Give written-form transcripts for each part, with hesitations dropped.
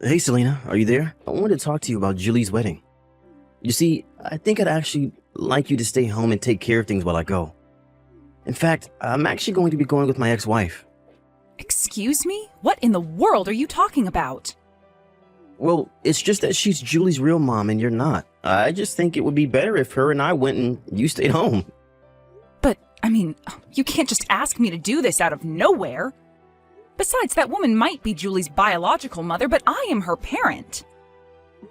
Hey Selena, are you there? I wanted to talk to you about Julie's wedding. You see, I think I'd actually like you to stay home and take care of things while I go. In fact, I'm actually going to be going with my ex-wife. Excuse me? What in the world are you talking about? Well, it's just that she's Julie's real mom and you're not. I just think it would be better if her and I went and you stayed home. But, you can't just ask me to do this out of nowhere. Besides, that woman might be Julie's biological mother, but I am her parent.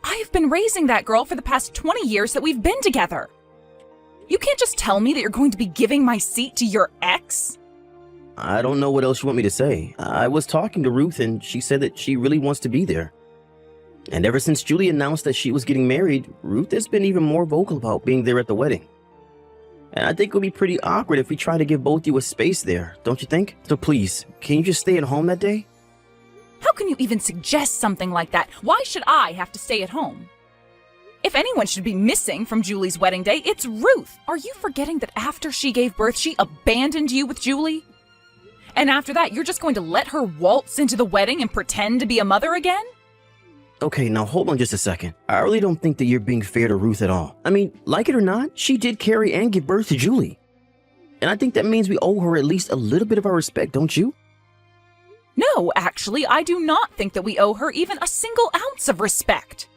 I have been raising that girl for the past 20 years that we've been together. You can't just tell me that you're going to be giving my seat to your ex? I don't know what else you want me to say. I was talking to Ruth and she said that she really wants to be there. And ever since Julie announced that she was getting married, Ruth has been even more vocal about being there at the wedding. And I think it would be pretty awkward if we try to give both you a space there, don't you think? So please, can you just stay at home that day? How can you even suggest something like that? Why should I have to stay at home? If anyone should be missing from Julie's wedding day, it's Ruth. Are you forgetting that after she gave birth, she abandoned you with Julie? And after that, you're just going to let her waltz into the wedding and pretend to be a mother again? Okay, now hold on just a second. I really don't think that you're being fair to Ruth at all. I mean, like it or not, she did carry and give birth to Julie. And I think that means we owe her at least a little bit of our respect, don't you? No, actually, I do not think that we owe her even a single ounce of respect.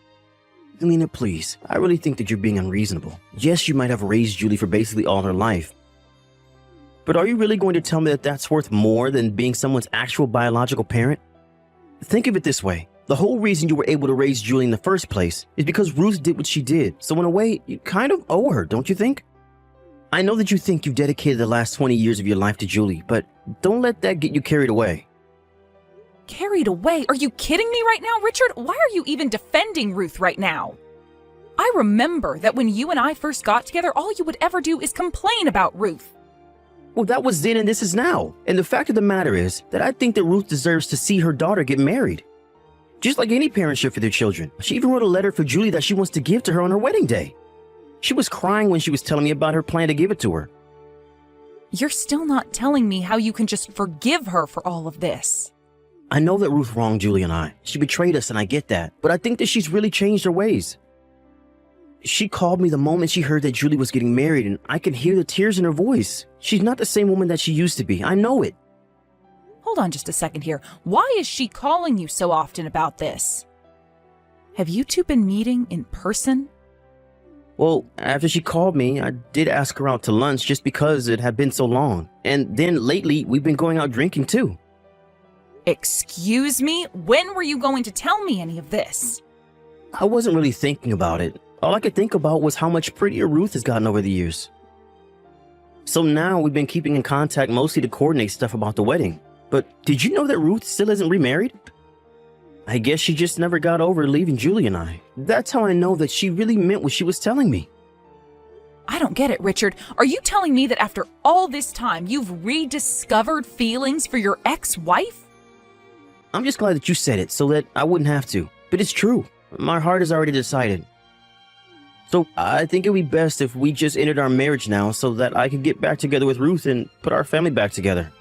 Selena, please. I really think that you're being unreasonable. Yes, you might have raised Julie for basically all her life. But are you really going to tell me that that's worth more than being someone's actual biological parent? Think of it this way. The whole reason you were able to raise Julie in the first place is because Ruth did what she did. So in a way, you kind of owe her, don't you think? I know that you think you've dedicated the last 20 years of your life to Julie, but don't let that get you carried away. Carried away? Are you kidding me right now, Richard? Why are you even defending Ruth right now? I remember that when you and I first got together, all you would ever do is complain about Ruth. Well, that was then and this is now. And the fact of the matter is that I think that Ruth deserves to see her daughter get married. Just like any parent should for their children. She even wrote a letter for Julie that she wants to give to her on her wedding day. She was crying when she was telling me about her plan to give it to her. You're still not telling me how you can just forgive her for all of this. I know that Ruth wronged Julie and I. She betrayed us and I get that. But I think that she's really changed her ways. She called me the moment she heard that Julie was getting married and I could hear the tears in her voice. She's not the same woman that she used to be. I know it. Hold on just a second here. Why is she calling you so often about this? Have you two been meeting in person? Well, after she called me, I did ask her out to lunch just because it had been so long. And then lately, we've been going out drinking too. Excuse me? When were you going to tell me any of this? I wasn't really thinking about it. All I could think about was how much prettier Ruth has gotten over the years. So now we've been keeping in contact mostly to coordinate stuff about the wedding. But did you know that Ruth still isn't remarried? I guess she just never got over leaving Julie and I. That's how I know that she really meant what she was telling me. I don't get it, Richard. Are you telling me that after all this time, you've rediscovered feelings for your ex-wife? I'm just glad that you said it so that I wouldn't have to. But it's true. My heart has already decided. So I think it would be best if we just ended our marriage now so that I can get back together with Ruth and put our family back together.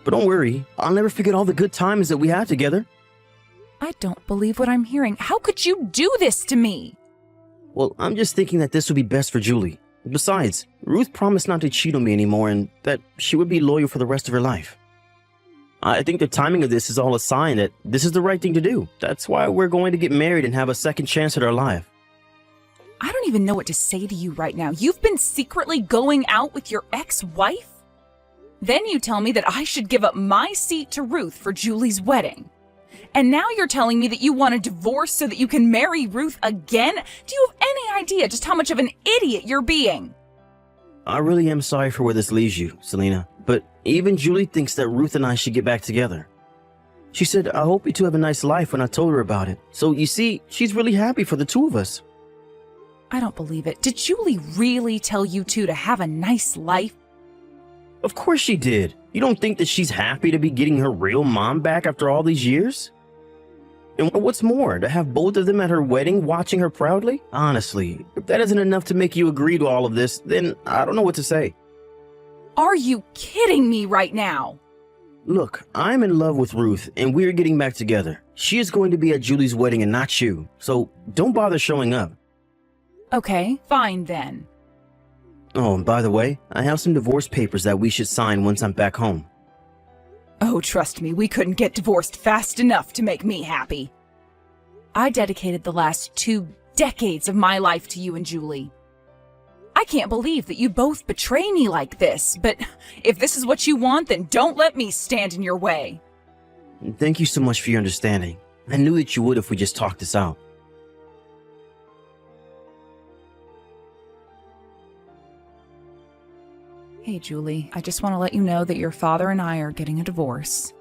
But don't worry, I'll never forget all the good times that we had together. I don't believe what I'm hearing. How could you do this to me? Well, I'm just thinking that this would be best for Julie. Besides, Ruth promised not to cheat on me anymore and that she would be loyal for the rest of her life. I think the timing of this is all a sign that this is the right thing to do. That's why we're going to get married and have a second chance at our life. I don't even know what to say to you right now. You've been secretly going out with your ex-wife? Then you tell me that I should give up my seat to Ruth for Julie's wedding. And now you're telling me that you want a divorce so that you can marry Ruth again? Do you have any idea just how much of an idiot you're being? I really am sorry for where this leaves you, Selena. But even Julie thinks that Ruth and I should get back together. She said, I hope you two have a nice life when I told her about it. So you see, she's really happy for the two of us. I don't believe it. Did Julie really tell you two to have a nice life? Of course she did. You don't think that she's happy to be getting her real mom back after all these years? And what's more, to have both of them at her wedding watching her proudly? Honestly, if that isn't enough to make you agree to all of this, then I don't know what to say. Are you kidding me right now? Look, I'm in love with Ruth, and we're getting back together. She is going to be at Julie's wedding and not you, so don't bother showing up. Okay, fine then. Oh, and by the way, I have some divorce papers that we should sign once I'm back home. Oh, trust me, we couldn't get divorced fast enough to make me happy. I dedicated the last 2 decades of my life to you and Julie. I can't believe that you both betray me like this, but if this is what you want, then don't let me stand in your way. Thank you so much for your understanding. I knew that you would if we just talked this out. Hey, Julie, I just want to let you know that your father and I are getting a divorce.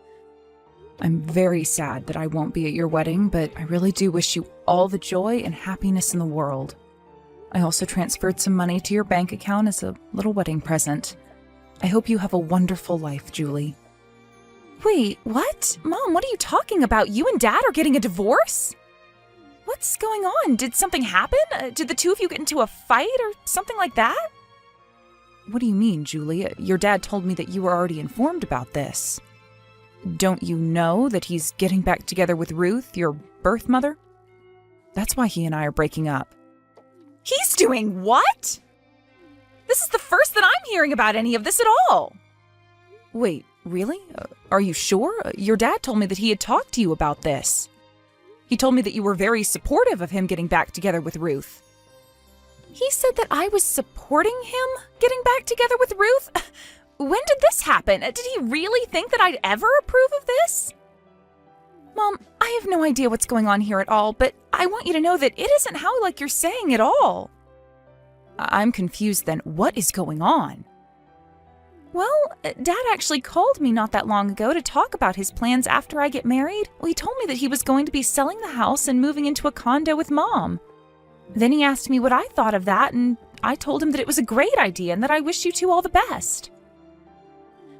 I'm very sad that I won't be at your wedding, but I really do wish you all the joy and happiness in the world. I also transferred some money to your bank account as a little wedding present. I hope you have a wonderful life, Julie. Wait, what? Mom, what are you talking about? You and Dad are getting a divorce? What's going on? Did something happen? Did the two of you get into a fight or something like that? What do you mean, Julie? Your dad told me that you were already informed about this. Don't you know that he's getting back together with Ruth, your birth mother? That's why he and I are breaking up. He's doing what? This is the first that I'm hearing about any of this at all. Wait, really? Are you sure? Your dad told me that he had talked to you about this. He told me that you were very supportive of him getting back together with Ruth. He said that I was supporting him getting back together with Ruth? When did this happen? Did he really think that I'd ever approve of this? Mom, I have no idea what's going on here at all, but I want you to know that it isn't how like you're saying at all. I'm confused then. What is going on? Well, Dad actually called me not that long ago to talk about his plans after I get married. Well, he told me that he was going to be selling the house and moving into a condo with Mom. Then he asked me what I thought of that, and I told him that it was a great idea and that I wish you two all the best.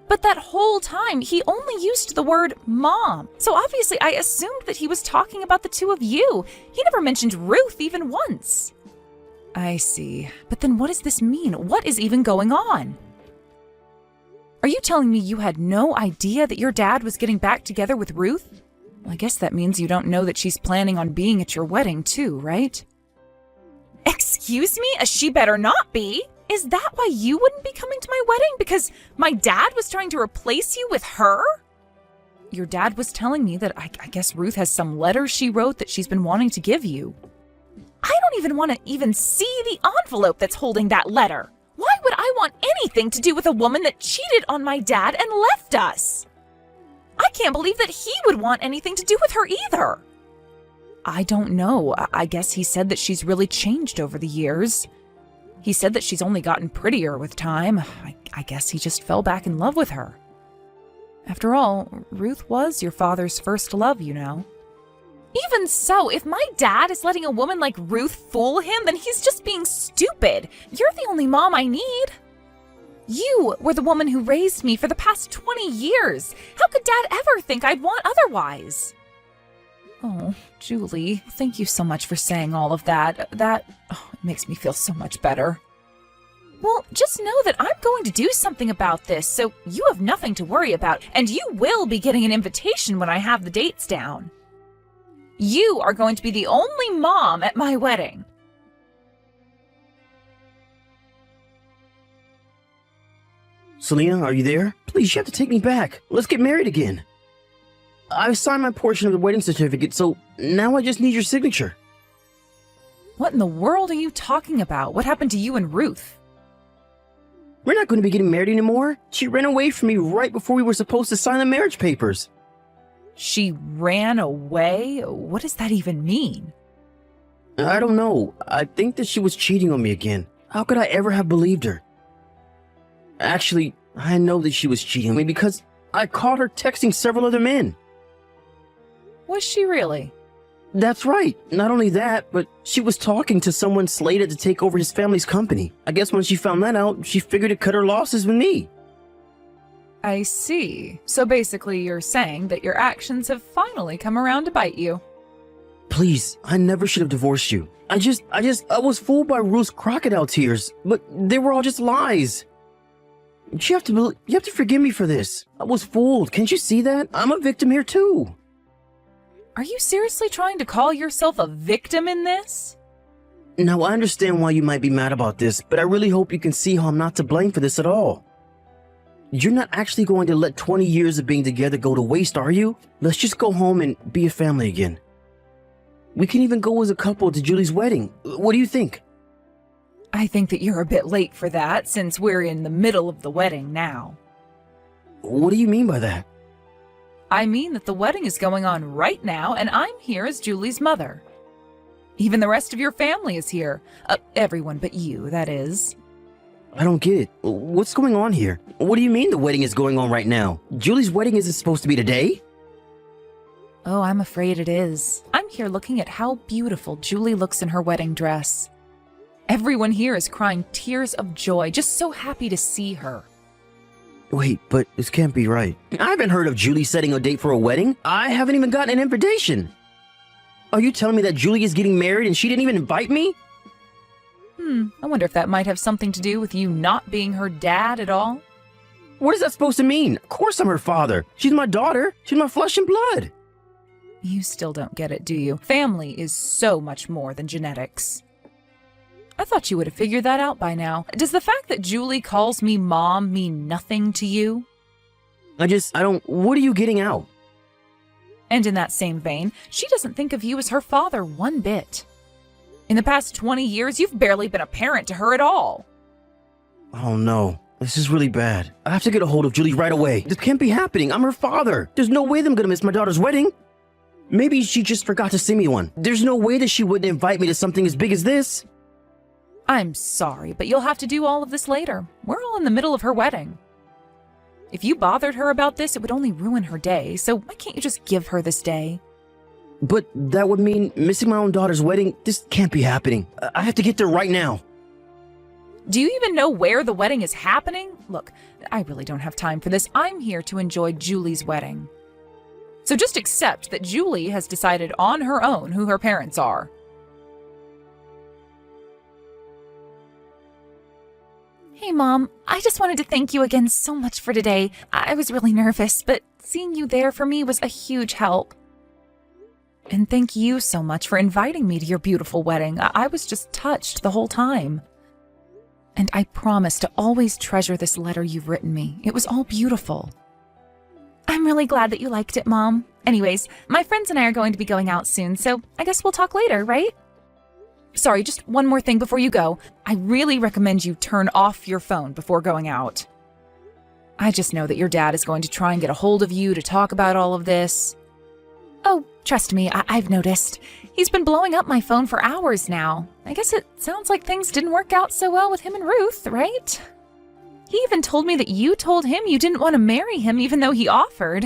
But that whole time, he only used the word Mom. So obviously, I assumed that he was talking about the two of you. He never mentioned Ruth even once. I see. But then what does this mean? What is even going on? Are you telling me you had no idea that your dad was getting back together with Ruth? Well, I guess that means you don't know that she's planning on being at your wedding too, right? Excuse me? She better not be. Is that why you wouldn't be coming to my wedding? Because my dad was trying to replace you with her? Your dad was telling me that I guess Ruth has some letters she wrote that she's been wanting to give you. I don't even want to even see the envelope that's holding that letter. Why would I want anything to do with a woman that cheated on my dad and left us? I can't believe that he would want anything to do with her either. I don't know. I guess he said that she's really changed over the years. He said that she's only gotten prettier with time. I guess he just fell back in love with her. After all, Ruth was your father's first love, you know. Even so, if my dad is letting a woman like Ruth fool him, then he's just being stupid. You're the only mom I need. You were the woman who raised me for the past 20 years. How could Dad ever think I'd want otherwise? Oh, Julie, thank you so much for saying all of that. It makes me feel so much better. Well, just know that I'm going to do something about this, so you have nothing to worry about, and you will be getting an invitation when I have the dates down. You are going to be the only mom at my wedding. Selena, are you there? Please, you have to take me back. Let's get married again. I've signed my portion of the wedding certificate, so now I just need your signature. What in the world are you talking about? What happened to you and Ruth? We're not going to be getting married anymore. She ran away from me right before we were supposed to sign the marriage papers. She ran away? What does that even mean? I don't know. I think that she was cheating on me again. How could I ever have believed her? Actually, I know that she was cheating on me because I caught her texting several other men. Was she really? That's right. Not only that, but she was talking to someone slated to take over his family's company. I guess when she found that out, she figured to cut her losses with me. I see. So basically you're saying that your actions have finally come around to bite you. Please, I never should have divorced you. I was fooled by Ruth's crocodile tears, but they were all just lies. You have to forgive me for this. I was fooled. Can't you see that? I'm a victim here too. Are you seriously trying to call yourself a victim in this? Now, I understand why you might be mad about this, but I really hope you can see how I'm not to blame for this at all. You're not actually going to let 20 years of being together go to waste, are you? Let's just go home and be a family again. We can even go as a couple to Julie's wedding. What do you think? I think that you're a bit late for that, since we're in the middle of the wedding now. What do you mean by that? I mean that the wedding is going on right now, and I'm here as Julie's mother. Even the rest of your family is here. Everyone but you, that is. I don't get it. What's going on here? What do you mean the wedding is going on right now? Julie's wedding isn't supposed to be today? Oh, I'm afraid it is. I'm here looking at how beautiful Julie looks in her wedding dress. Everyone here is crying tears of joy, just so happy to see her. Wait, but this can't be right. I haven't heard of Julie setting a date for a wedding. I haven't even gotten an invitation. Are you telling me that Julie is getting married and she didn't even invite me? I wonder if that might have something to do with you not being her dad at all? What is that supposed to mean? Of course I'm her father. She's my daughter. She's my flesh and blood. You still don't get it, do you? Family is so much more than genetics. I thought you would have figured that out by now. Does the fact that Julie calls me Mom mean nothing to you? I don't... What are you getting out? And in that same vein, she doesn't think of you as her father one bit. In the past 20 years, you've barely been a parent to her at all. Oh no, this is really bad. I have to get a hold of Julie right away. This can't be happening. I'm her father. There's no way that I'm gonna miss my daughter's wedding. Maybe she just forgot to sing me one. There's no way that she wouldn't invite me to something as big as this. I'm sorry, but you'll have to do all of this later. We're all in the middle of her wedding. If you bothered her about this, it would only ruin her day, so why can't you just give her this day? But that would mean missing my own daughter's wedding. This can't be happening. I have to get there right now. Do you even know where the wedding is happening? Look, I really don't have time for this. I'm here to enjoy Julie's wedding. So just accept that Julie has decided on her own who her parents are. Hey, Mom. I just wanted to thank you again so much for today. I was really nervous, but seeing you there for me was a huge help. And thank you so much for inviting me to your beautiful wedding. I was just touched the whole time. And I promise to always treasure this letter you've written me. It was all beautiful. I'm really glad that you liked it, Mom. Anyways, my friends and I are going to be going out soon, so I guess we'll talk later, right? Sorry, just one more thing before you go. I really recommend you turn off your phone before going out. I just know that your dad is going to try and get a hold of you to talk about all of this. Oh, trust me, I've noticed. He's been blowing up my phone for hours now. I guess it sounds like things didn't work out so well with him and Ruth, right? He even told me that you told him you didn't want to marry him even though he offered.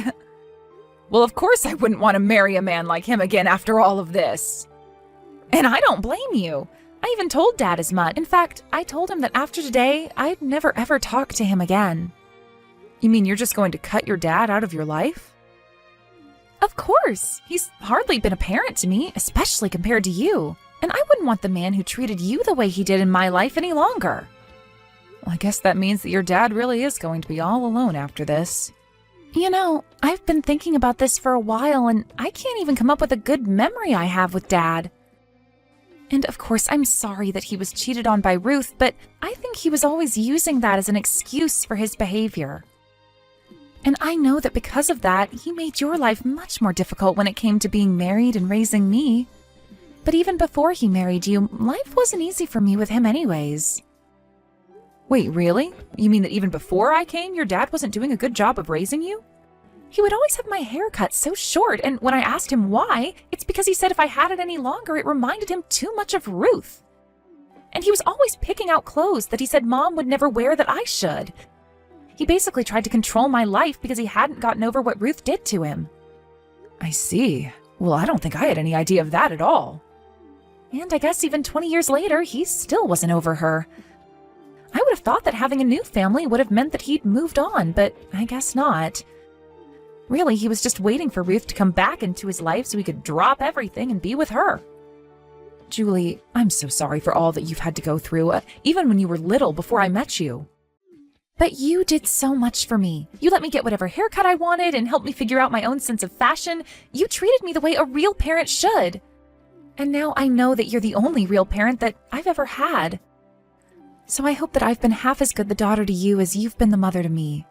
Well, of course I wouldn't want to marry a man like him again after all of this. And I don't blame you. I even told Dad as much. In fact, I told him that after today, I'd never ever talk to him again. You mean you're just going to cut your dad out of your life? Of course. He's hardly been a parent to me, especially compared to you. And I wouldn't want the man who treated you the way he did in my life any longer. Well, I guess that means that your dad really is going to be all alone after this. You know, I've been thinking about this for a while, and I can't even come up with a good memory I have with Dad. And of course, I'm sorry that he was cheated on by Ruth, but I think he was always using that as an excuse for his behavior. And I know that because of that, he made your life much more difficult when it came to being married and raising me. But even before he married you, life wasn't easy for me with him anyways. Wait, really? You mean that even before I came, your dad wasn't doing a good job of raising you? He would always have my hair cut so short, and when I asked him why, it's because he said if I had it any longer, it reminded him too much of Ruth. And he was always picking out clothes that he said Mom would never wear that I should. He basically tried to control my life because he hadn't gotten over what Ruth did to him. I see. Well, I don't think I had any idea of that at all. And I guess even 20 years later, he still wasn't over her. I would have thought that having a new family would have meant that he'd moved on, but I guess not. Really, he was just waiting for Ruth to come back into his life so he could drop everything and be with her. Julie, I'm so sorry for all that you've had to go through, even when you were little before I met you. But you did so much for me. You let me get whatever haircut I wanted and helped me figure out my own sense of fashion. You treated me the way a real parent should. And now I know that you're the only real parent that I've ever had. So I hope that I've been half as good the daughter to you as you've been the mother to me.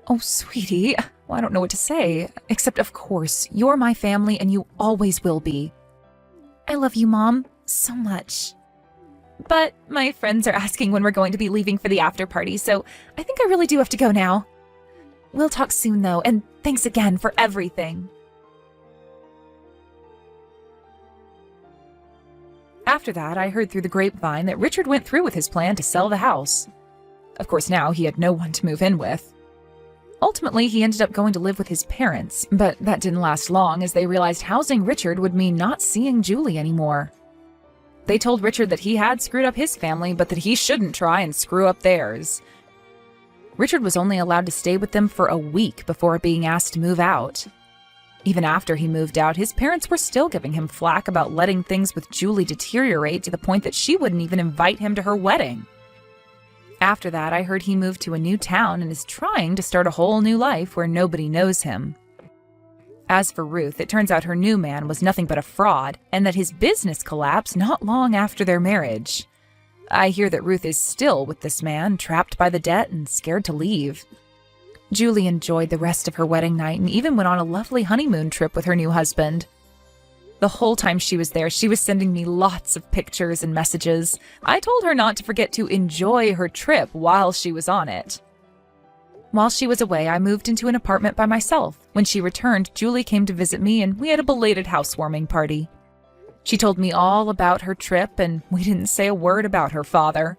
Oh, sweetie, well, I don't know what to say, except of course, you're my family and you always will be. I love you, Mom, so much. But my friends are asking when we're going to be leaving for the after party, so I think I really do have to go now. We'll talk soon, though, and thanks again for everything. After that, I heard through the grapevine that Richard went through with his plan to sell the house. Of course, now he had no one to move in with. Ultimately, he ended up going to live with his parents, but that didn't last long as they realized housing Richard would mean not seeing Julie anymore. They told Richard that he had screwed up his family, but that he shouldn't try and screw up theirs. Richard was only allowed to stay with them for a week before being asked to move out. Even after he moved out, his parents were still giving him flack about letting things with Julie deteriorate to the point that she wouldn't even invite him to her wedding. After that, I heard he moved to a new town and is trying to start a whole new life where nobody knows him. As for Ruth, it turns out her new man was nothing but a fraud, and that his business collapsed not long after their marriage. I hear that Ruth is still with this man, trapped by the debt and scared to leave. Julie enjoyed the rest of her wedding night and even went on a lovely honeymoon trip with her new husband. The whole time she was there, she was sending me lots of pictures and messages. I told her not to forget to enjoy her trip while she was on it. While she was away, I moved into an apartment by myself. When she returned, Julie came to visit me and we had a belated housewarming party. She told me all about her trip and we didn't say a word about her father.